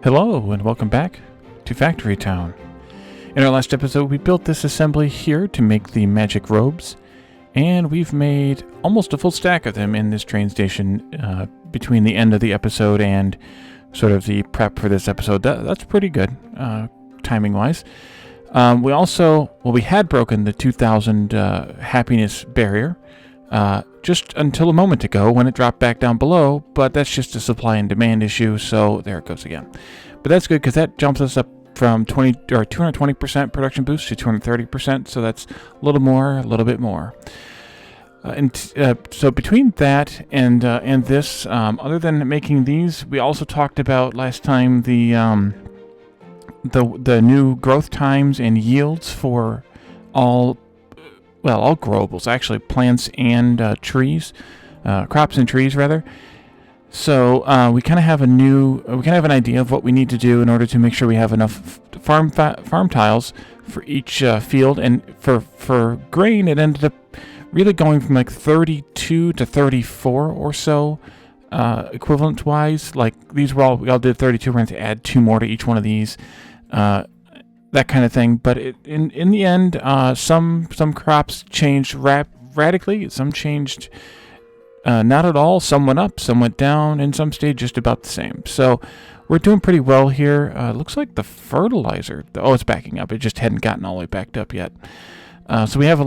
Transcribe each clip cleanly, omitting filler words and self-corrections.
Hello and welcome back to Factory Town. In our last episode we built this assembly here to make the magic robes, and we've made almost a full stack of them in this train station between the end of the episode and sort of the prep for this episode. That's pretty good timing wise. We had broken the 2000 happiness barrier just until a moment ago when it dropped back down below, but that's just a supply and demand issue, so there it goes again. But that's good because that jumps us up from 220% production boost to 230%, so that's a little bit more. So between that and this, other than making these, we also talked about last time the new growth times and yields for all growables, actually, plants and trees, crops and trees rather. So we kind of have an idea of what we need to do in order to make sure we have enough farm tiles for each field. And for grain, it ended up really going from like 32 to 34 or so equivalent wise. Like we all did 32. We're going to add 2 more to each one of these. That kind of thing, but in the end, some crops changed radically. Some changed not at all. Some went up, some went down, and some stayed just about the same. So we're doing pretty well here. Looks like the fertilizer. It's backing up. It just hadn't gotten all the way backed up yet. So we have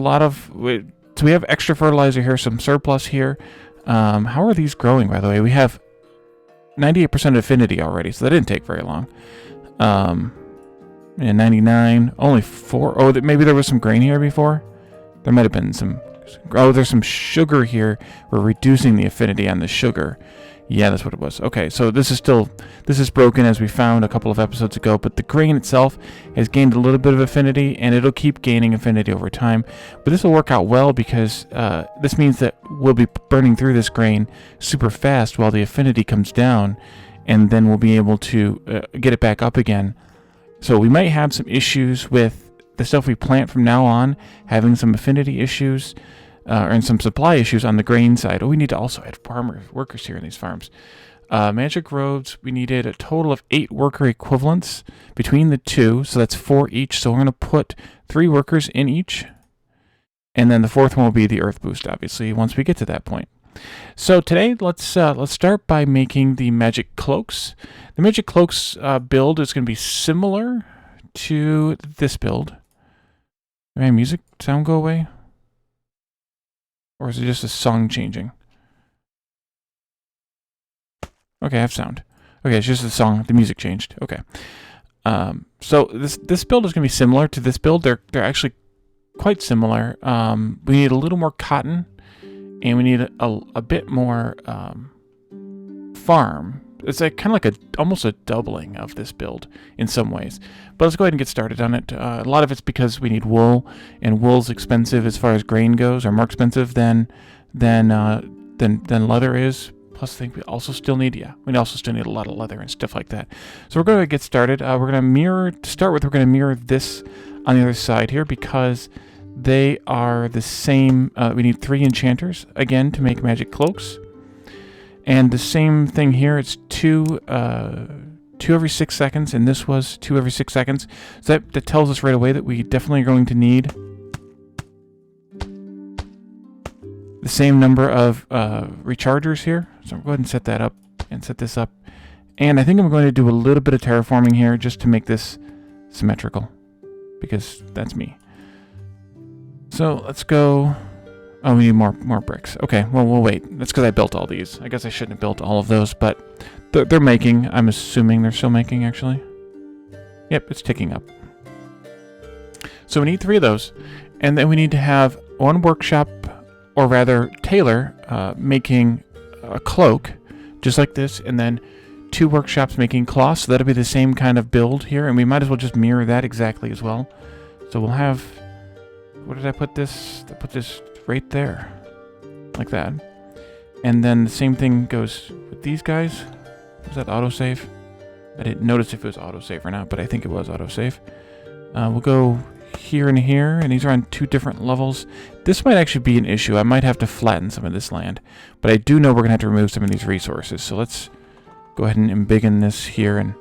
we have extra fertilizer here, some surplus here. How are these growing, by the way? We have 98% affinity already, so that didn't take very long. And 99, only 4. Oh, maybe there was some grain here before. There might have been some. Oh, there's some sugar here. We're reducing the affinity on the sugar. Yeah, that's what it was. Okay, so this is broken as we found a couple of episodes ago, but the grain itself has gained a little bit of affinity, and it'll keep gaining affinity over time. But this will work out well because this means that we'll be burning through this grain super fast while the affinity comes down, and then we'll be able to get it back up again. So we might have some issues with the stuff we plant from now on, having some affinity issues, and some supply issues on the grain side. We need to also add workers here in these farms. Magic robes, we needed a total of 8 worker equivalents between the two, so that's 4 each. So we're going to put 3 workers in each, and then the 4th one will be the earth boost, obviously, once we get to that point. So today, let's start by making the Magic Cloaks. The Magic Cloaks build is going to be similar to this build. Did my music sound go away? Or is it just a song changing? Okay, I have sound. Okay, it's just the song, the music changed. Okay. So this build is going to be similar to this build. They're actually quite similar. We need a little more cotton. And we need a bit more farm. It's like almost a doubling of this build in some ways. But let's go ahead and get started on it. A lot of it's because we need wool, and wool's expensive as far as grain goes, or more expensive than leather is. Plus, I think we also still need a lot of leather and stuff like that. So we're going to get started. We're going to mirror this on the other side here because they are the same. We need 3 enchanters, again, to make Magic Cloaks. And the same thing here, it's 2 every 6 seconds, and this was 2 every 6 seconds. So that tells us right away that we definitely are going to need the same number of rechargers here. So I'll go ahead and set that up and set this up. And I think I'm going to do a little bit of terraforming here just to make this symmetrical, because that's me. So let's go. Oh, we need more bricks. Okay, well, we'll wait. That's because I built all these. I guess I shouldn't have built all of those, but they're making. I'm assuming they're still making, actually. Yep, it's ticking up. So we need 3 of those. And then we need to have 1 workshop, or rather tailor, making a cloak, just like this, and then 2 workshops making cloths. So that'll be the same kind of build here, and we might as well just mirror that exactly as well. So we'll have... Where did I put this? I put this right there, like that. And then the same thing goes with these guys. Was that autosave? I didn't notice if it was autosave or not, but I think it was autosave. We'll go here and here, and these are on 2 different levels. This might actually be an issue. I might have to flatten some of this land, but I do know we're going to have to remove some of these resources. So let's go ahead and embiggen this here and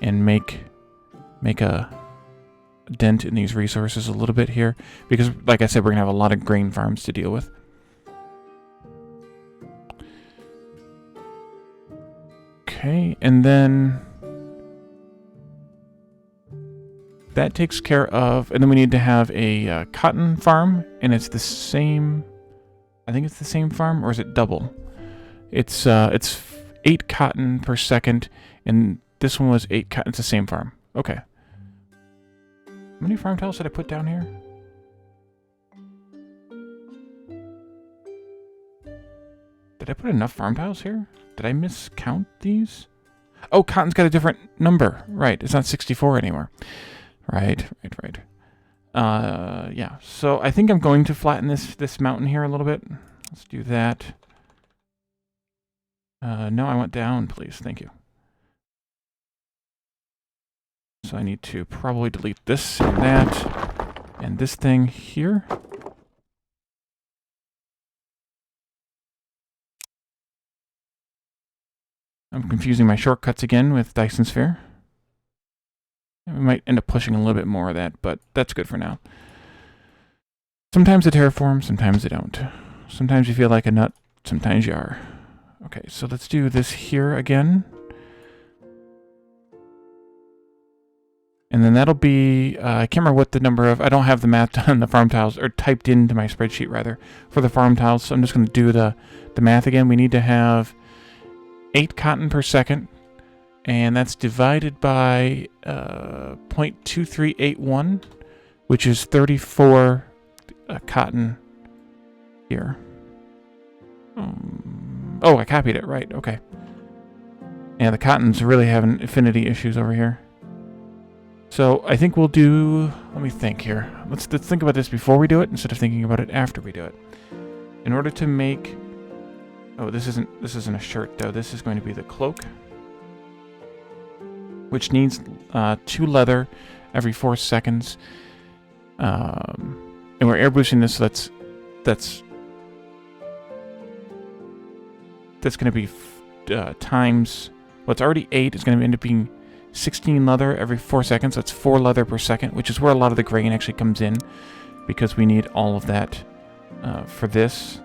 and make a dent in these resources a little bit here, because like I said, we're gonna have a lot of grain farms to deal with. Okay, and then that takes care of, and then we need to have a cotton farm, and it's the same, I think it's the same farm, or is it double? It's 8 cotton per second, and this one was 8 cotton. It's the same farm. Okay. How many farm tiles did I put down here? Did I put enough farm tiles here? Did I miscount these? Oh, cotton's got a different number. Right, it's not 64 anymore. Right. Yeah, so I think I'm going to flatten this mountain here a little bit. Let's do that. No, I went down, please. Thank you. So I need to probably delete this and that, and this thing here. I'm confusing my shortcuts again with Dyson Sphere. We might end up pushing a little bit more of that, but that's good for now. Sometimes they terraform, sometimes they don't. Sometimes you feel like a nut, sometimes you are. Okay, so let's do this here again. And then that'll be, I can't remember what the number of, I don't have the math done, the farm tiles, or typed into my spreadsheet rather, for the farm tiles, so I'm just going to do the math again. We need to have 8 cotton per second, and that's divided by 0.2381, which is 34 cotton here. Oh, I copied it, right, okay. Yeah, the cotton's really having affinity issues over here. So I think we'll do, let me think here. Let's think about this before we do it instead of thinking about it after we do it. In order to make, oh, this isn't a shirt though. This is going to be the cloak, which needs 2 leather every 4 seconds. And we're air boosting this, so that's going to be times, well, it's already 8. It's going to end up being 16 leather every 4 seconds. That's 4 leather per second, which is where a lot of the grain actually comes in, because we need all of that for this.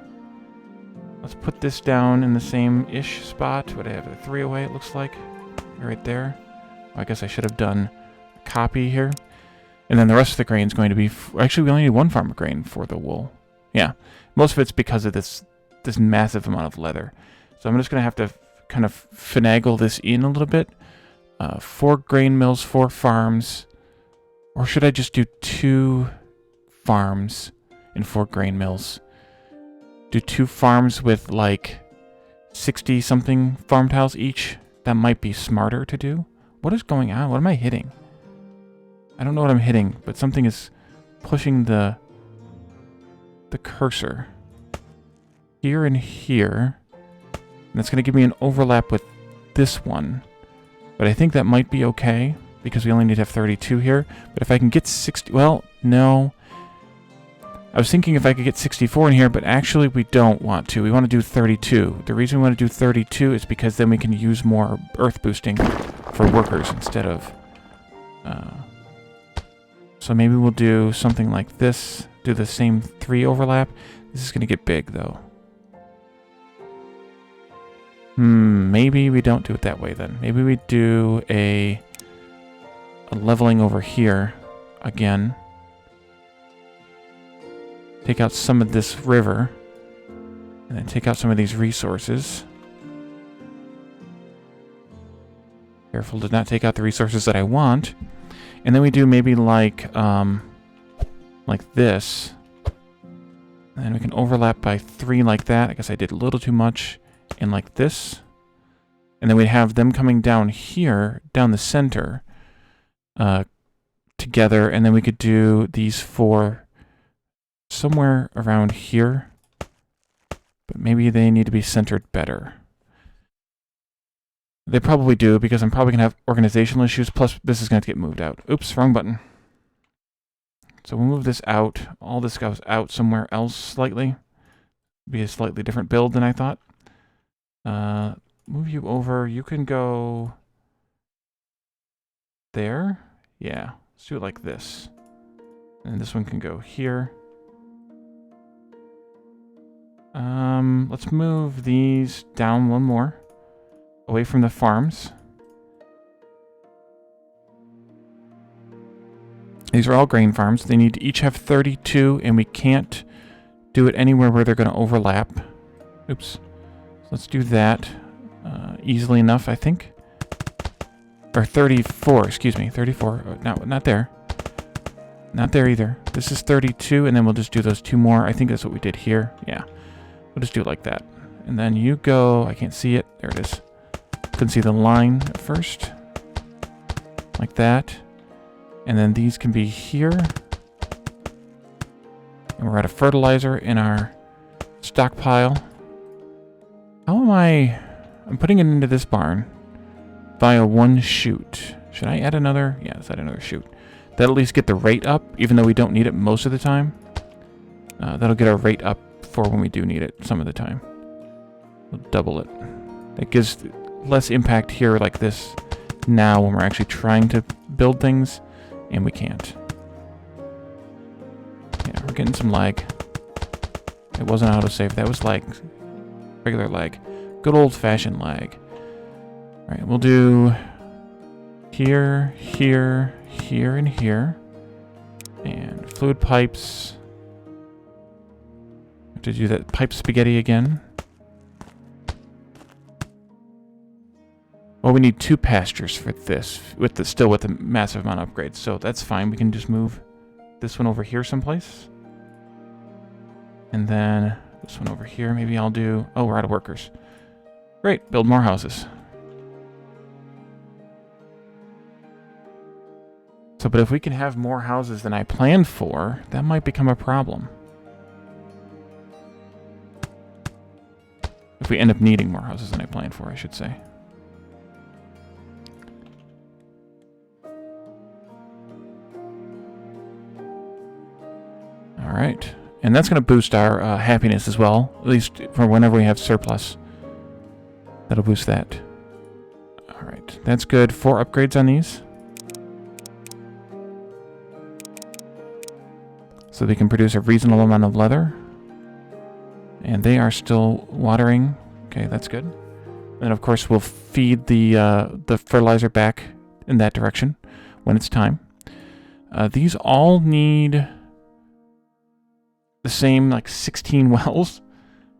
Let's put this down in the same-ish spot. What, I have a 3 away, it looks like. Right there. I guess I should have done a copy here. And then the rest of the grain is going to be... Actually, we only need 1 farm of grain for the wool. Yeah. Most of it's because of this massive amount of leather. So I'm just going to have to kind of finagle this in a little bit. 4 grain mills, 4 farms. Or should I just do 2 farms and 4 grain mills? Do 2 farms with like 60-something farm tiles each? That might be smarter to do. What is going on? What am I hitting? I don't know what I'm hitting, but something is pushing the cursor here and here. And that's going to give me an overlap with this one. But I think that might be okay, because we only need to have 32 here. But if I can get 60... Well, no. I was thinking if I could get 64 in here, but actually we don't want to. We want to do 32. The reason we want to do 32 is because then we can use more earth boosting for workers instead of... So maybe we'll do something like this. Do the same 3 overlap. This is going to get big, though. Maybe we don't do it that way, then. Maybe we do a leveling over here again. Take out some of this river. And then take out some of these resources. Careful to not take out the resources that I want. And then we do maybe like this. And then we can overlap by 3 like that. I guess I did a little too much. And like this. And then we'd have them coming down here, down the center, together. And then we could do these 4 somewhere around here. But maybe they need to be centered better. They probably do, because I'm probably going to have organizational issues, plus this is going to get moved out. Oops, wrong button. So we'll move this out. All this goes out somewhere else slightly. Be a slightly different build than I thought. Move you over. You can go there. Yeah, let's do it like this. And this one can go here. Let's move these down one more. Away from the farms. These are all grain farms. They need to each have 32, and we can't do it anywhere where they're going to overlap. Oops. So let's do that easily enough, I think. Or 34, excuse me. 34. No, not there. Not there either. This is 32, and then we'll just do those two more. I think that's what we did here. Yeah. We'll just do it like that. And then you go... I can't see it. There it is. Couldn't see the line at first. Like that. And then these can be here. And we're out of fertilizer in our stockpile. How am I... I'm putting it into this barn via one chute. Should I add another? Yeah, let's add another chute. That'll at least get the rate up, even though we don't need it most of the time. That'll get our rate up for when we do need it some of the time. We'll double it. That gives less impact here like this now when we're actually trying to build things, and we can't. Yeah, we're getting some lag. It wasn't autosave. That was lag. Regular lag. Good old-fashioned lag. Alright, we'll do here, here, here, and here. And fluid pipes. Have to do that pipe spaghetti again. Well, we need 2 pastures for this, still with the massive amount of upgrades, so that's fine. We can just move this one over here someplace. And then this one over here, maybe I'll do... Oh, we're out of workers. Great, build more houses. So, but if we can have more houses than I planned for, that might become a problem. If we end up needing more houses than I planned for, I should say. Alright, and that's going to boost our happiness as well, at least for whenever we have surplus. That'll boost that. Alright, that's good. 4 upgrades on these. So they can produce a reasonable amount of leather. And they are still watering. Okay, that's good. And of course we'll feed the fertilizer back in that direction when it's time. These all need... the same, like, 16 wells,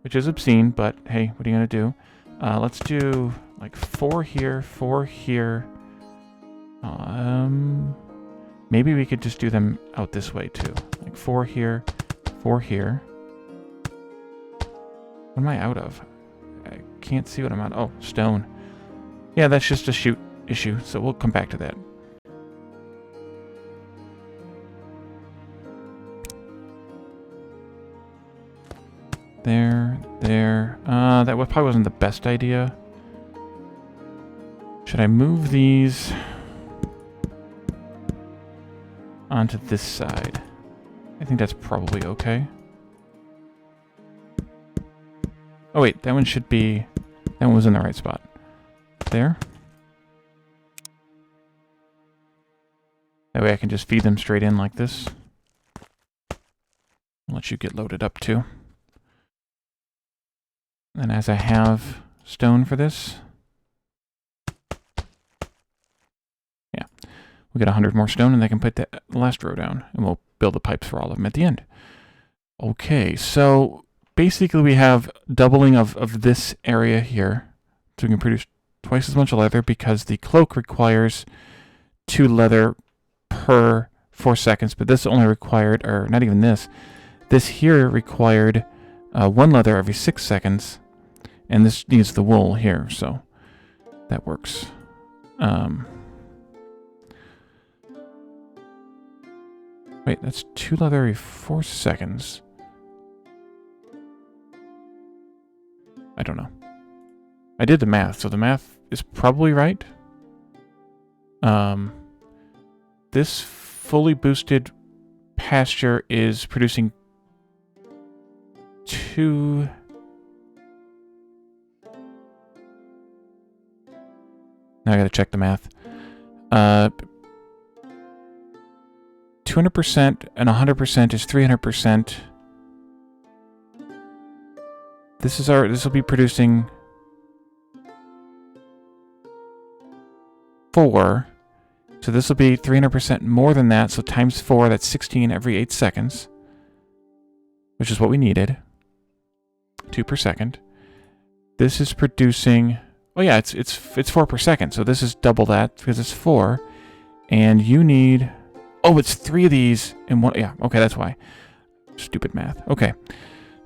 which is obscene, but hey, what are you going to do? Let's do, like, 4 here, 4 here. Maybe we could just do them out this way, too. Like, 4 here, 4 here. What am I out of? I can't see what I'm out of. Oh, stone. Yeah, that's just a chute issue, so we'll come back to that. There. That probably wasn't the best idea. Should I move these onto this side? I think that's probably okay. Oh wait, that one should be... that one was in the right spot. There. That way I can just feed them straight in like this. I'll let you get loaded up too. And as I have stone for this, yeah, we get 100 more stone, and I can put the last row down, and we'll build the pipes for all of them at the end. Okay, so basically we have doubling of this area here, so we can produce twice as much leather because the cloak requires 2 leather per 4 seconds, but this only required, or not even this. This here required 1 leather every 6 seconds. And this needs the wool here, so that works. Wait, that's 2 leather every 4 seconds. I don't know. I did the math, so the math is probably right. This fully boosted pasture is producing 2... Now I gotta check the math. 200% and 100% is 300%. This will be producing 4. So this will be 300% more than that. So times 4, that's 16 every 8 seconds, which is what we needed. 2 per second. This is producing, oh yeah, it's 4 per second. So this is double that because it's 4. And you need, oh, it's 3 of these in one. Yeah, okay, that's why. Stupid math. Okay,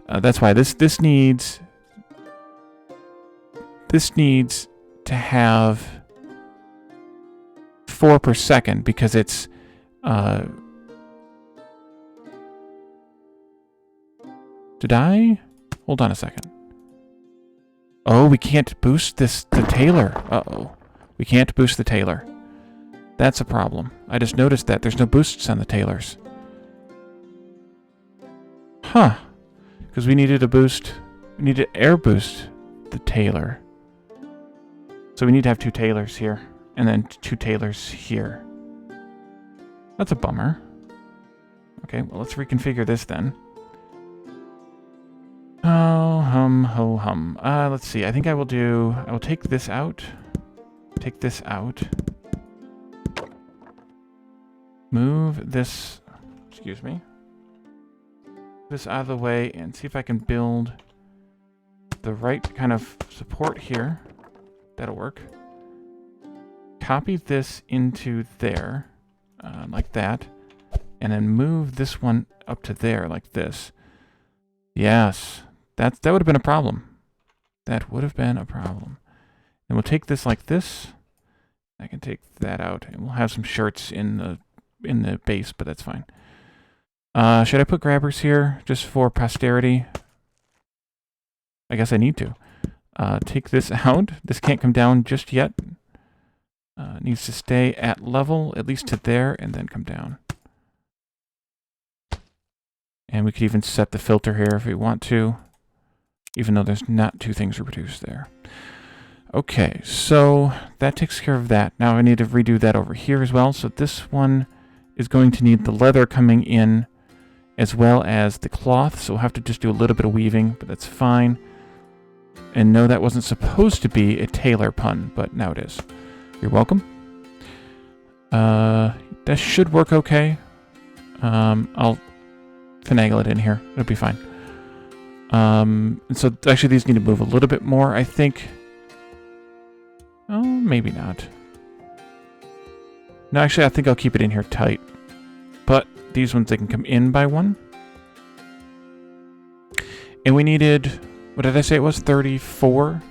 that's why this needs to have 4 per second because it's did I? Hold on a second. Oh, we can't boost the tailor. Uh-oh. We can't boost the tailor. That's a problem. I just noticed that there's no boosts on the tailors. Huh. Because we needed a boost. We need to air boost the tailor. So we need to have 2 tailors here. And then 2 tailors here. That's a bummer. Okay, well, let's reconfigure this then. Oh, ho, hum. Let's see. I think I will take this out. Take this out. Move this, excuse me. This out of the way and see if I can build the right kind of support here. That'll work. Copy this into there, like that. And then move this one up to there, like this. Yes. That would have been a problem. That would have been a problem. And we'll take this like this. I can take that out, and we'll have some shirts in the base, but that's fine. Should I put grabbers here just for posterity? I guess I need to. Take this out. This can't come down just yet. It needs to stay at level, at least to there, and then come down. And we could even set the filter here if we want to, even though there's not 2 things reproduced there. Okay, so that takes care of that. Now I need to redo that over here as well. So this one is going to need the leather coming in as well as the cloth. So we'll have to just do a little bit of weaving, but that's fine. And no, that wasn't supposed to be a tailor pun, but now it is. You're welcome. That should work okay. I'll finagle it in here. It'll be fine. And so actually these need to move a little bit more, I think. Oh, maybe not. No, actually I think I'll keep it in here tight. But these ones, they can come in by 1. And we needed, what did I say it was? 34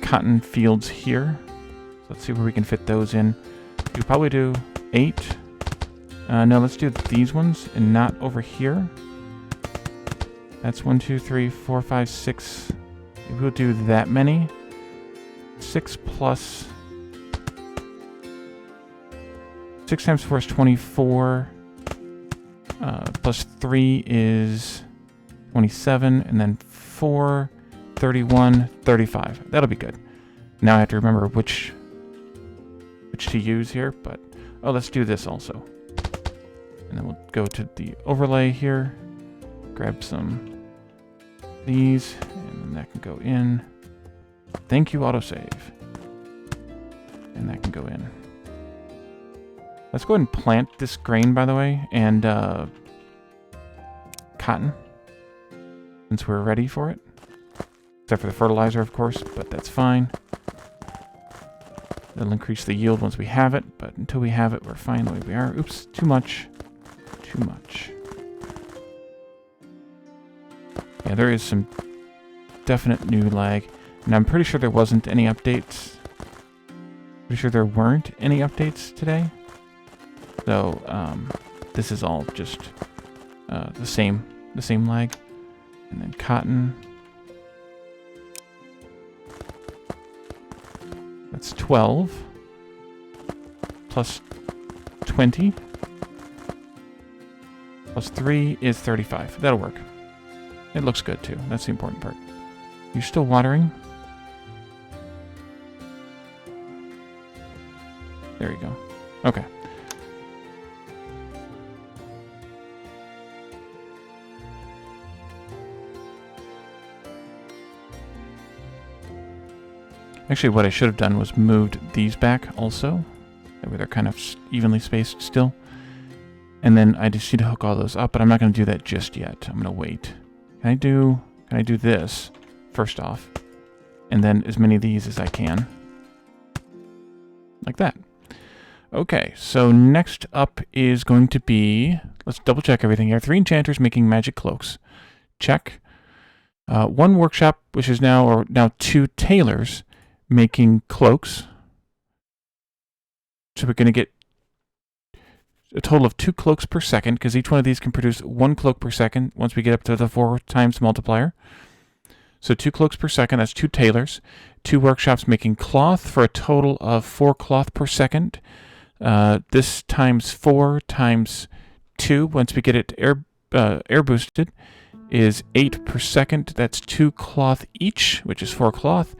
cotton fields here. So let's see where we can fit those in. We probably do 8. No, let's do these ones and not over here. That's 1, 2, 3, 4, 5, 6. Maybe we'll do that many. 6 plus 6 times 4 is 24. Plus 3 is 27, and then 4, 31, 35. That'll be good. Now I have to remember which to use here, but oh, let's do this also. And then we'll go to the overlay here, grab some of these, and then that can go in. Thank you, autosave. And that can go in. Let's go ahead and plant this grain, by the way, and cotton, since we're ready for it. Except for the fertilizer, of course, but that's fine. It'll increase the yield once we have it, but until we have it, we're fine the way we are. Oops, too much. Too much. Yeah, there is some definite new lag. And I'm pretty sure there wasn't any updates. Pretty sure there weren't any updates today. So, this is all just the same lag. And then cotton. That's 12. Plus 20. Plus 3 is 35. That'll work. It looks good, too. That's the important part. You still watering? There you go. Okay. Actually, what I should have done was moved these back also. That way they're kind of evenly spaced still. And then I just need to hook all those up, but I'm not going to do that just yet. I'm going to wait. Can I do this first off? And then as many of these as I can. Like that. Okay, so next up is going to be... Let's double check everything here. 3 enchanters making magic cloaks. Check. 1 workshop, which is now 2 tailors making cloaks. So we're going to get a total of 2 cloaks per second, because each one of these can produce 1 cloak per second once we get up to the 4 times multiplier. So 2 cloaks per second, that's 2 tailors. 2 workshops making cloth for a total of 4 cloth per second. This times 4 times 2, once we get it air boosted, is 8 per second. That's 2 cloth each, which is 4 cloth.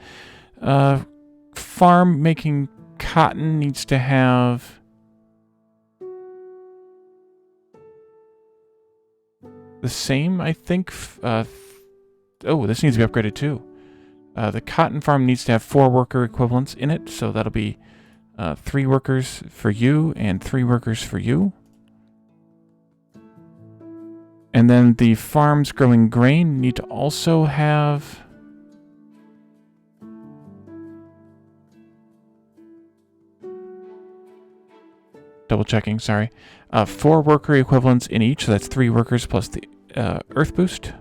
Farm making cotton needs to have the same, I think. Oh, this needs to be upgraded too. The cotton farm needs to have 4 worker equivalents in it, so that'll be 3 workers for you and 3 workers for you. And then the farms growing grain need to also have... Double checking, sorry. 4 worker equivalents in each, so that's 3 workers plus the earth boost.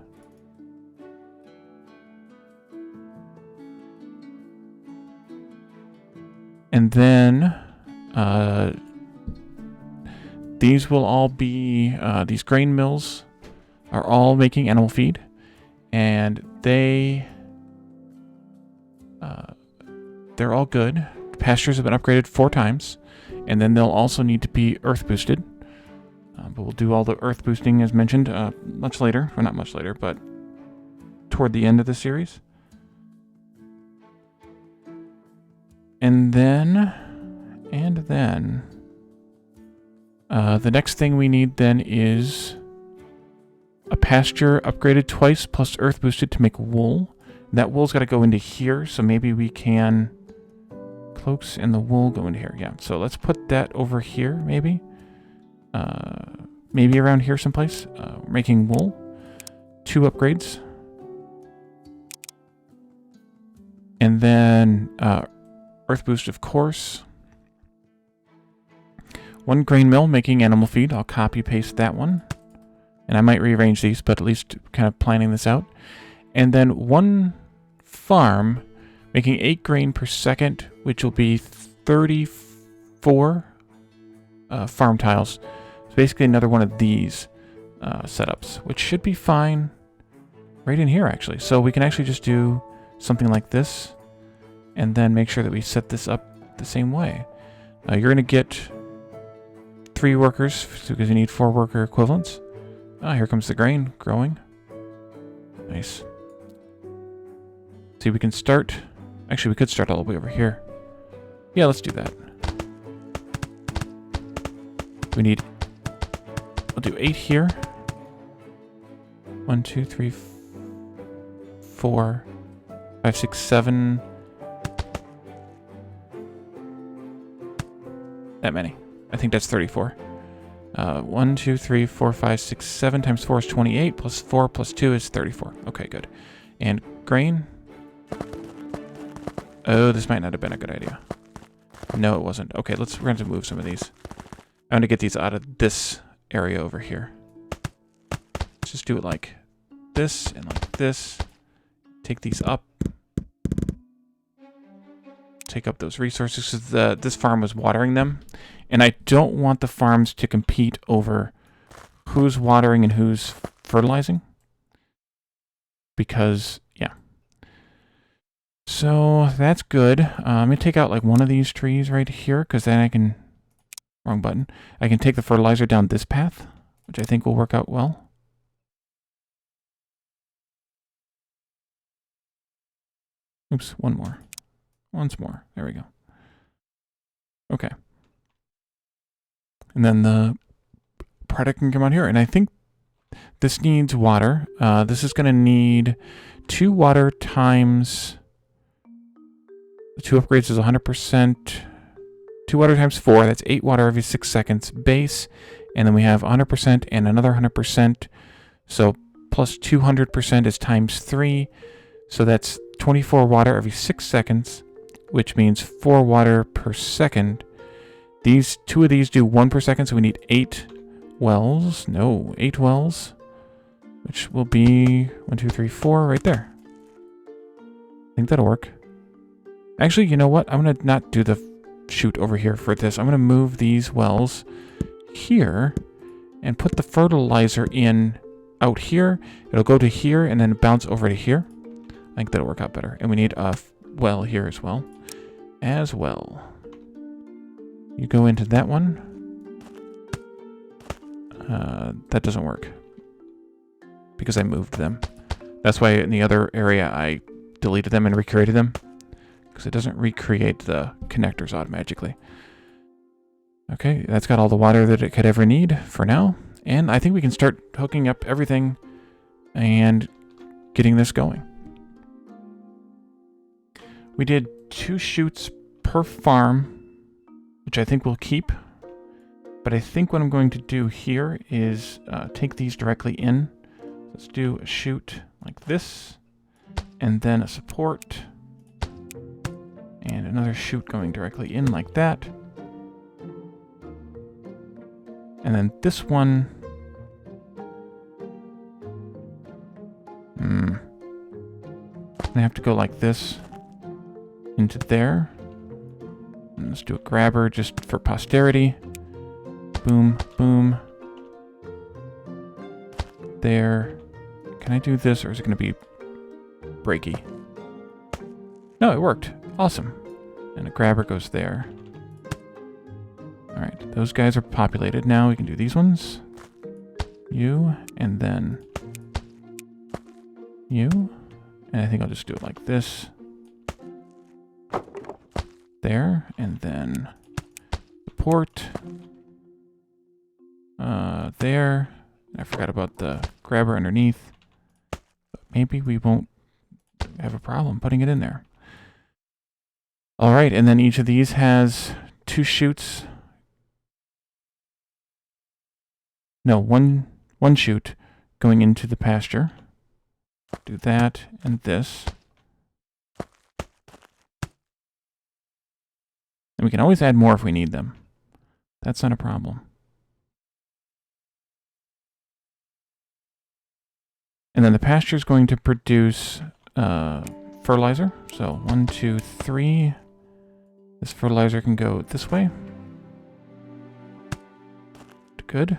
And then these will all be, these grain mills are all making animal feed, and they're all good. Pastures have been upgraded 4 times, and then they'll also need to be earth boosted. But we'll do all the earth boosting as mentioned much later, or not much later, but toward the end of the series. And then the next thing we need then is a pasture upgraded twice plus earth boosted to make wool. That wool's got to go into here, so maybe we can... Cloaks and the wool go into here. Yeah, so let's put that over here, maybe. Maybe around here someplace. We're making wool. 2 upgrades. And then earth boost, of course. 1 grain mill making animal feed. I'll copy paste that one. And I might rearrange these, but at least kind of planning this out. And then 1 farm making 8 grain per second, which will be 34 farm tiles. So basically another one of these setups, which should be fine right in here, actually. So we can actually just do something like this, and then make sure that we set this up the same way. You're going to get 3 workers, because you need 4 worker equivalents. Here comes the grain growing. Nice. See, we can start... Actually, we could start all the way over here. Yeah, let's do that. We need... I'll do 8 here. 1, 2, 3, 4, 5, 6, 7. That many. I think that's 34. 1, 2, 3, 4, 5, 6, 7 times 4 is 28, plus 4 plus 2 is 34. Okay, good. And grain. Oh, this might not have been a good idea. No, it wasn't. Okay, we're going to move some of these. I want to get these out of this area over here. Let's just do it like this and like this. Take these up. Take up those resources, because this farm was watering them. And I don't want the farms to compete over who's watering and who's fertilizing. Because, yeah. So, that's good. I'm going to take out like one of these trees right here, because then I can... Wrong button. I can take the fertilizer down this path, which I think will work out well. Oops, one more. Once more. There we go. Okay. And then the product can come out here. And I think this needs water. This is going to need 2 water times The 2 upgrades is 100%. 2 water times 4, that's 8 water every 6 seconds base. And then we have 100% and another 100%. So plus 200% is times 3. So that's 24 water every 6 seconds, which means 4 water per second. These 2 of these do 1 per second, so we need 8 wells. No, 8 wells, which will be 1, 2, 3, 4 right there. I think that'll work. Actually, you know what? I'm going to not do the chute over here for this. I'm going to move these wells here and put the fertilizer in out here. It'll go to here and then bounce over to here. I think that'll work out better. And we need a well here as well. You go into that one. That doesn't work because I moved them. That's why in the other area I deleted them and recreated them, because it doesn't recreate the connectors automatically. Okay, that's got all the water that it could ever need for now. And I think we can start hooking up everything and getting this going. We did 2 chutes per farm, which I think we'll keep. But I think what I'm going to do here is take these directly in. Let's do a chute like this, and then a support, and another chute going directly in like that. And then this one... I'm gonna have to go like this into there. And let's do a grabber just for posterity. Boom, boom. There. Can I do this, or is it going to be breaky? No, it worked. Awesome. And a grabber goes there. Alright, those guys are populated now. We can do these ones. You, and then you. And I think I'll just do it like this. There, and then support. There. I forgot about the grabber underneath. But maybe we won't have a problem putting it in there. Alright, and then each of these has 2 chutes. No, one chute going into the pasture. Do that and this. And we can always add more if we need them. That's not a problem. And then the pasture is going to produce fertilizer. So 1, 2, 3. This fertilizer can go this way. Good.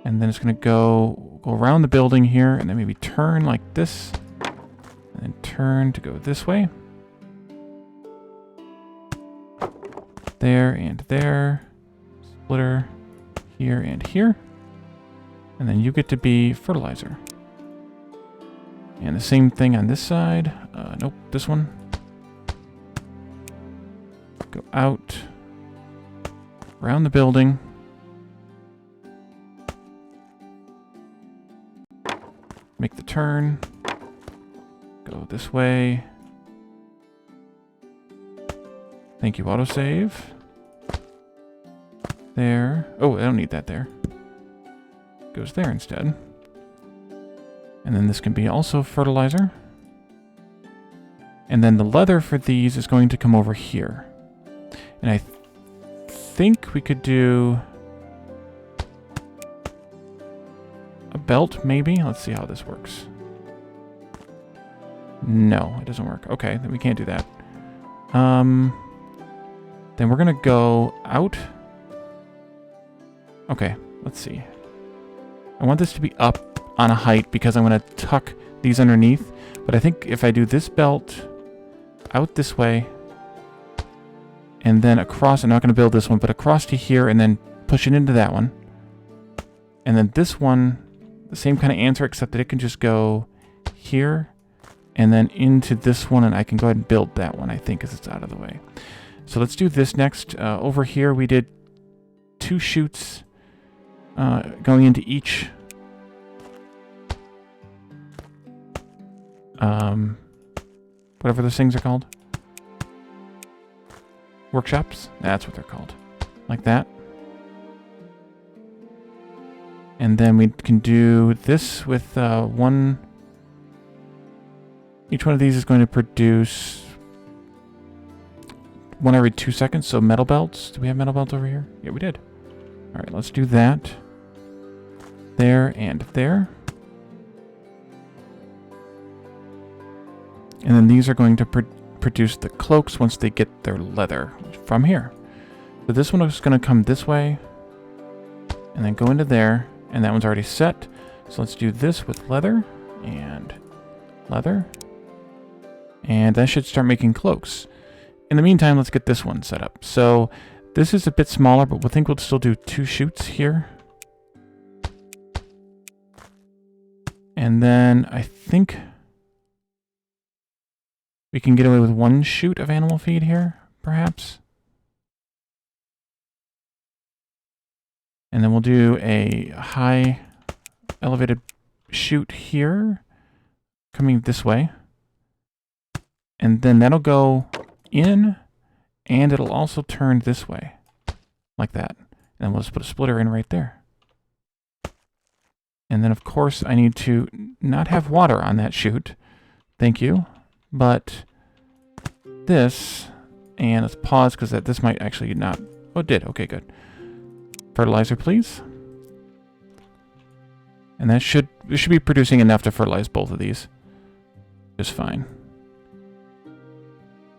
And then it's going to go around the building here, and then maybe turn like this, and then turn to go this way. There and there. Splitter here and here. And then you get to be fertilizer. And the same thing on this side. Nope, this one. Go out. Around the building. Make the turn. Go this way. Thank you, autosave. There. Oh, I don't need that there. Goes there instead. And then this can be also fertilizer. And then the leather for these is going to come over here. And I think we could do a belt, maybe? Let's see how this works. No, it doesn't work. Okay, then we can't do that. Then we're going to go out. Okay, let's see. I want this to be up on a height because I'm going to tuck these underneath. But I think if I do this belt out this way and then across, I'm not going to build this one, but across to here and then push it into that one. And then this one, the same kind of answer, except that it can just go here and then into this one, and I can go ahead and build that one, I think, because it's out of the way. So let's do this next. Over here we did 2 chutes going into each whatever those things are called. workshops. That's what they're called. Like that. And then we can do this with one. Each one of these is going to produce one every 2 seconds. So metal belts. Do we have metal belts over here? Yeah, we did. All right, let's do that. There and there. And then these are going to produce the cloaks once they get their leather from here. So this one is going to come this way and then go into there. And that one's already set. So let's do this with leather and leather. And that should start making cloaks. In the meantime, let's get this one set up. So this is a bit smaller, but we think we'll still do 2 chutes here. And then I think we can get away with 1 chute of animal feed here, perhaps. And then we'll do a high elevated chute here, coming this way. And then that'll go in, and it'll also turn this way, like that. And we'll just put a splitter in right there. And then, of course, I need to not have water on that chute. Thank you. But this, and let's pause because this might actually not... Oh, it did. Okay, good. Fertilizer, please. And that should be producing enough to fertilize both of these. Just fine.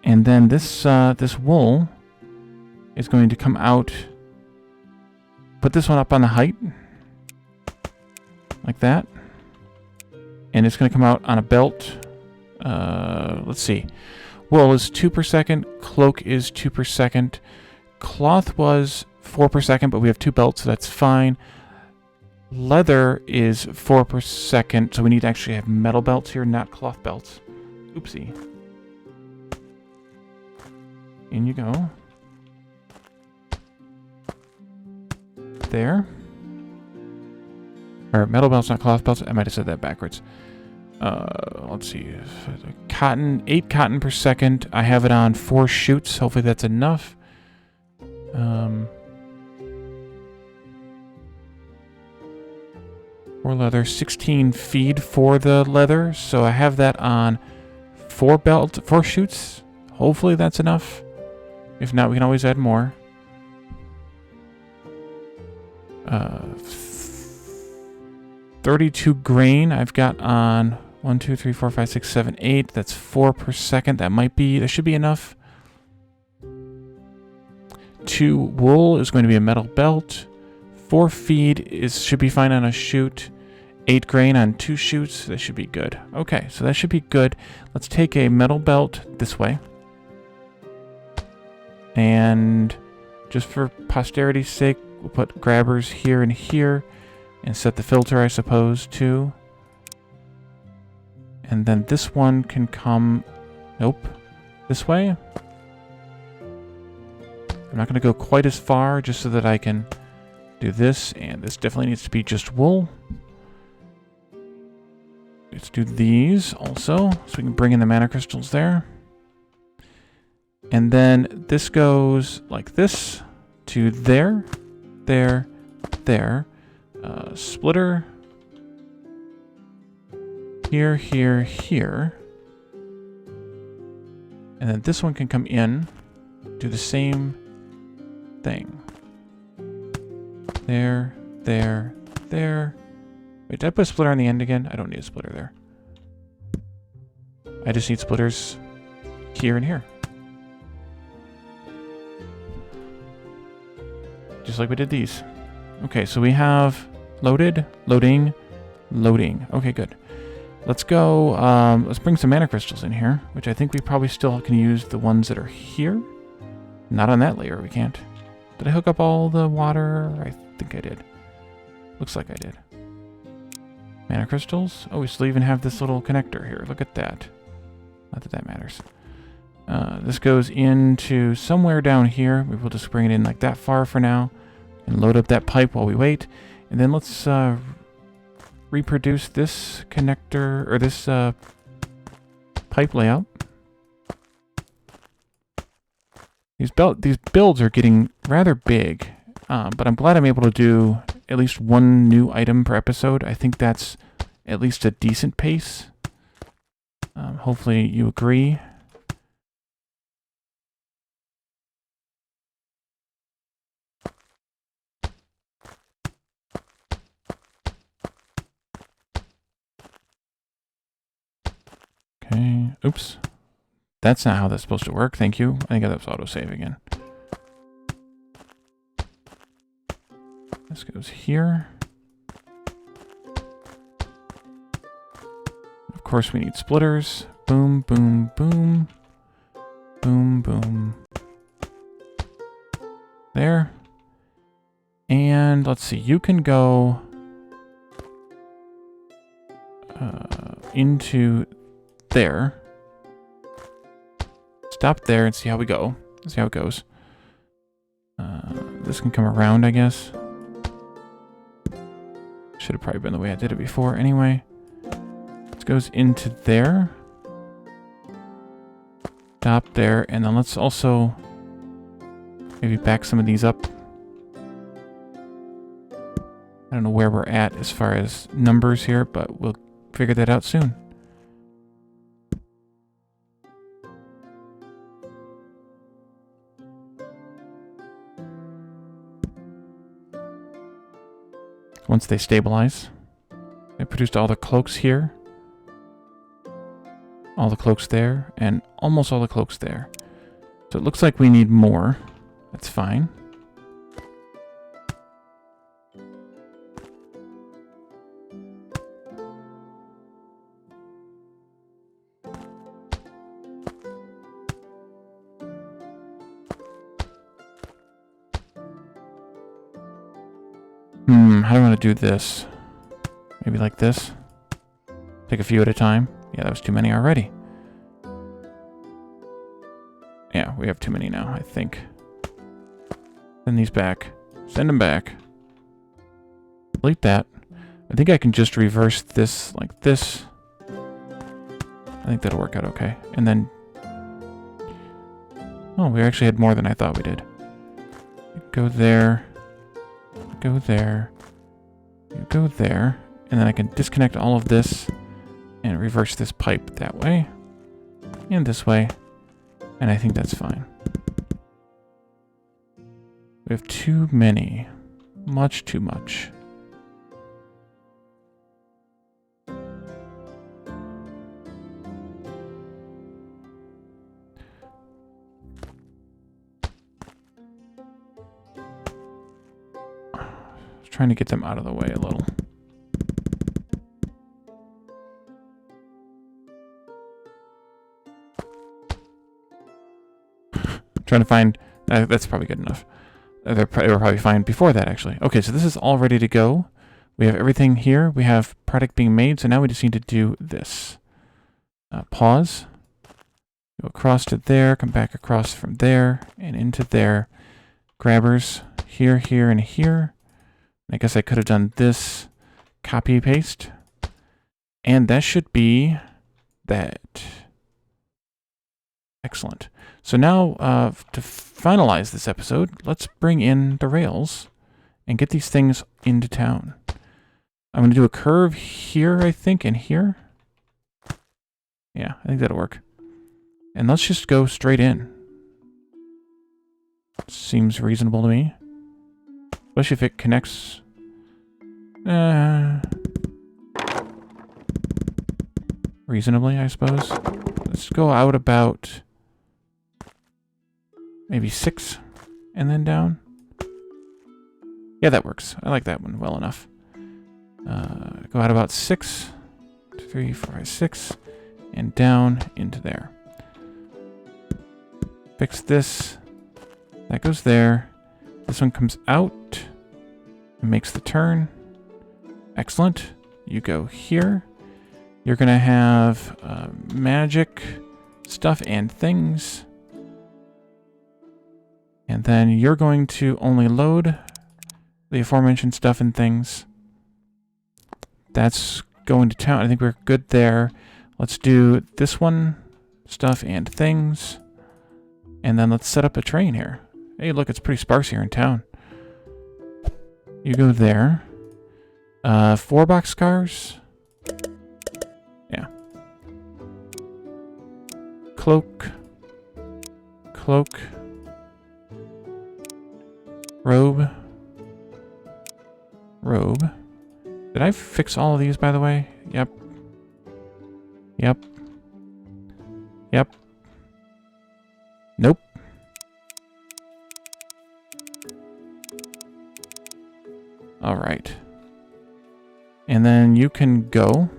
And then this this wool is going to come out. Put this one up on the height, like that. And it's going to come out on a belt. Let's see. Wool is 2 per second. Cloak is 2 per second. Cloth was 4 per second, but we have 2 belts, so that's fine. Leather is 4 per second, so we need to actually have metal belts here, not cloth belts. Oopsie. In you go. There. Or metal belts, not cloth belts. I might have said that backwards. Let's see. Cotton, 8 cotton per second. I have it on 4 chutes. Hopefully that's enough. For leather, 16 feed for the leather. So I have that on 4 chutes. Hopefully that's enough. If not, we can always add more. 32 grain I've got on 1, 2, 3, 4, 5, 6, 7, 8. That's 4 per second. That should be enough. 2 wool is going to be a metal belt. 4 feed should be fine on a chute. 8 grain on 2 chutes. That should be good. Okay, so that should be good. Let's take a metal belt this way. And just for posterity's sake, we'll put grabbers here and here. And set the filter, I suppose, too. And then this one can come... Nope. This way. I'm not going to go quite as far, just so that I can do this. And this definitely needs to be just wool. Let's do these also, so we can bring in the mana crystals there. And then this goes like this to there, there, there. Splitter. Here, here, here. And then this one can come in, do the same thing. There, there, there. Wait, did I put a splitter on the end again? I don't need a splitter there. I just need splitters here and here. Just like we did these. Okay, so we have loaded, loading, loading. Okay, good. Let's go, let's bring some mana crystals in here, which I think we probably still can use the ones that are here. Not on that layer, we can't. Did I hook up all the water? I think I did. Looks like I did. Mana crystals. Oh, we still even have this little connector here. Look at that. Not that that matters. This goes into somewhere down here. We will just bring it in like that far for now. And load up that pipe while we wait. And then let's reproduce this connector, or this pipe layout. These builds are getting rather big, but I'm glad I'm able to do at least one new item per episode. I think that's at least a decent pace. Hopefully you agree. Okay, oops. That's not how that's supposed to work, thank you. I think that was autosave again. This goes here. Of course we need splitters. Boom, boom, boom. Boom, boom. There. And let's see, you can go into there. Stop there and see how we go. See how it goes. This can come around, I guess. Should have probably been the way I did it before anyway. This goes into there. Stop there, and then let's also maybe back some of these up. I don't know where we're at as far as numbers here, but we'll figure that out soon. Once they stabilize, I produced all the cloaks here, all the cloaks there, and almost all the cloaks there. So it looks like we need more. That's fine. How do I want to do this? Maybe like this? Take a few at a time? Yeah, that was too many already. Yeah, we have too many now, I think. Send these back. Send them back. Delete that. I think I can just reverse this like this. I think that'll work out okay. And then... Oh, we actually had more than I thought we did. Go there. Go there. You go there. And then I can disconnect all of this and reverse this pipe that way. And this way. And I think that's fine. We have too many. Much too much. Trying to get them out of the way a little. Trying to find... that's probably good enough. They were probably fine before that, actually. Okay, so this is all ready to go. We have everything here. We have product being made, so now we just need to do this. Pause. Go across to there, come back across from there, and into there. Grabbers here, here, and here. I guess I could have done this. Copy, paste. And that should be that. Excellent. So now, to finalize this episode, let's bring in the rails and get these things into town. I'm going to do a curve here, I think, and here. Yeah, I think that'll work. And let's just go straight in. Seems reasonable to me. Especially if it connects... reasonably, I suppose. Let's go out about... maybe 6, and then down. Yeah, that works. I like that one well enough. Go out about 6, 2, 3, 4, 5, 6, and down into there. Fix this. That goes there. This one comes out and makes the turn. Excellent. You go here. You're going to have magic stuff and things. And then you're going to only load the aforementioned stuff and things. That's going to town. I think we're good there. Let's do this one. Stuff and things. And then let's set up a train here. Hey, look, it's pretty sparse here in town. You go there. 4 boxcars. Yeah. Cloak. Cloak. Robe. Robe. Did I fix all of these, by the way? Yep. Yep. Yep. Nope. All right. And then you can go.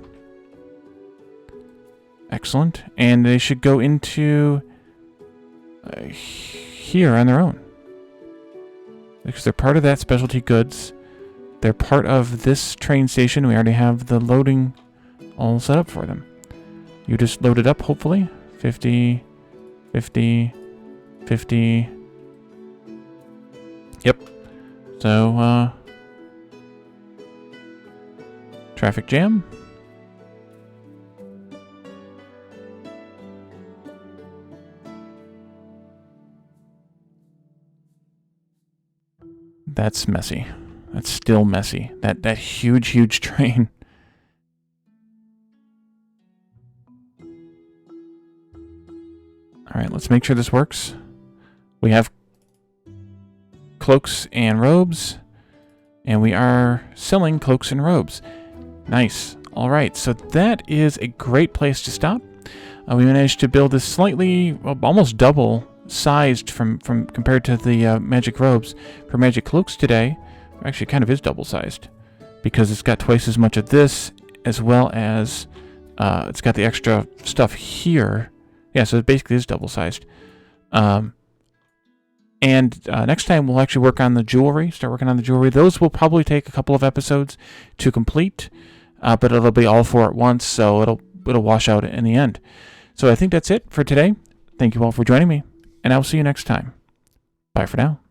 Excellent. And they should go into here on their own. Because they're part of that specialty goods. They're part of this train station. We already have the loading all set up for them. You just load it up, hopefully. 50, 50, 50. Yep. So, traffic jam. That's messy. That's still messy. That huge train. All right, let's make sure this works. We have cloaks and robes, and we are selling cloaks and robes. Nice. All right, so that is a great place to stop. We managed to build this slightly, well, almost double sized from compared to the magic robes for magic cloaks today. Actually, it kind of is double sized because it's got twice as much of this, as well as it's got the extra stuff here. Yeah, so it basically is double sized. And next time we'll actually work on the jewelry. Start working on the jewelry. Those will probably take a couple of episodes to complete, but it'll be all 4 at once, so it'll wash out in the end. So I think that's it for today. Thank you all for joining me, and I'll see you next time. Bye for now.